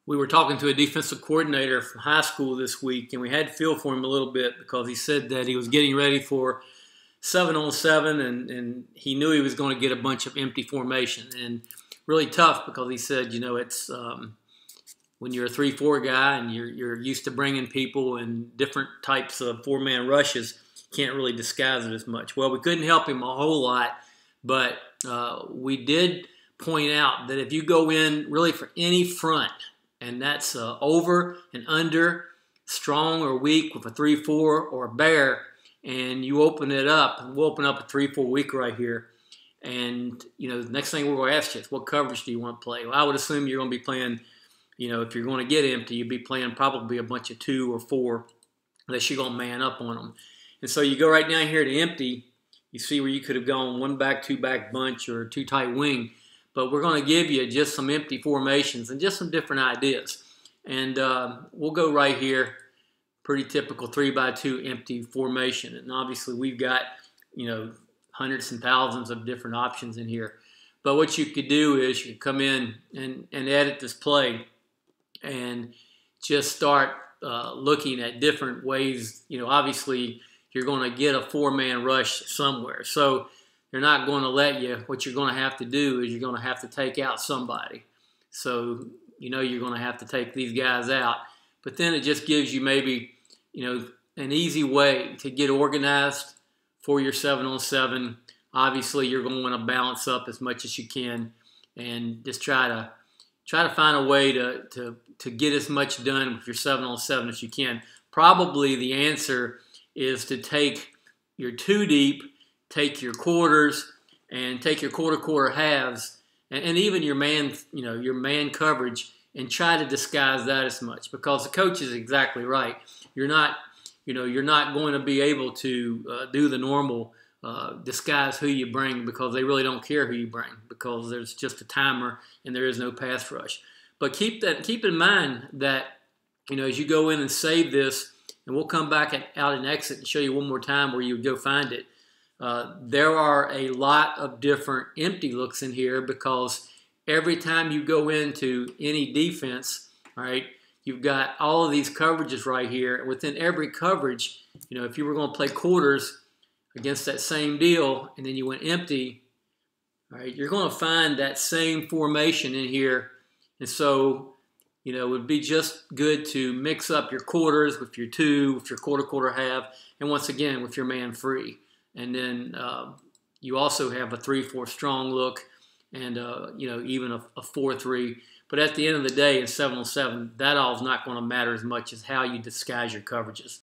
We were talking to a defensive coordinator from high school this week, and we had to feel for him a little bit because he said that he was getting ready for 7-on-7, and he knew he was going to get a bunch of empty formation. And really tough because he said, you know, it's when you're a 3-4 guy and you're used to bringing people in different types of four-man rushes, you can't really disguise it as much. Well, we couldn't help him a whole lot, but we did point out that if you go in really for any front, and that's over and under, strong or weak with a 3-4 or a bear, and you open it up, and we'll open up a 3-4 weak right here. And, you know, the next thing we're going to ask you is, what coverage do you want to play? Well, I would assume you're going to be playing, you know, if you're going to get empty, you'd be playing probably a bunch of 2 or 4, unless you're going to man up on them. And so you go right down here to empty. You see where you could have gone 1-back, 2-back bunch or 2-tight wing. But we're going to give you just some empty formations and just some different ideas. And we'll go right here, pretty typical 3-by-2 empty formation. And obviously we've got, you know, hundreds and thousands of different options in here. But what you could do is you could come in and edit this play and just start looking at different ways. You know, obviously you're going to get a 4-man rush somewhere. So they're not going to let you. What you're going to have to do is you're going to have to take out somebody. So, you know, you're going to have to take these guys out. But then it just gives you maybe, you know, an easy way to get organized for your 7-on-7. Obviously, you're going to want to balance up as much as you can and just try to find a way to get as much done with your 7-on-7 as you can. Probably the answer is to take your 2 deep, take your quarters, and take your quarter halves, and even your man, you know, your man coverage, and try to disguise that as much, because the coach is exactly right. You're not, you know, you're not going to be able to do the normal disguise who you bring, because they really don't care who you bring, because there's just a timer and there is no pass rush. But keep in mind that, you know, as you go in and save this, and we'll come back out and exit and show you one more time where you would go find it. There are a lot of different empty looks in here, because every time you go into any defense, all right, you've got all of these coverages right here. And within every coverage, you know, if you were going to play quarters against that same deal and then you went empty, all right, you're going to find that same formation in here. And so, you know, it would be just good to mix up your quarters with your 2, with your quarter half, and once again with your man free. And then you also have a 3-4 strong look, and you know, even a 4-3. But at the end of the day, in 7-on-7, that all is not going to matter as much as how you disguise your coverages.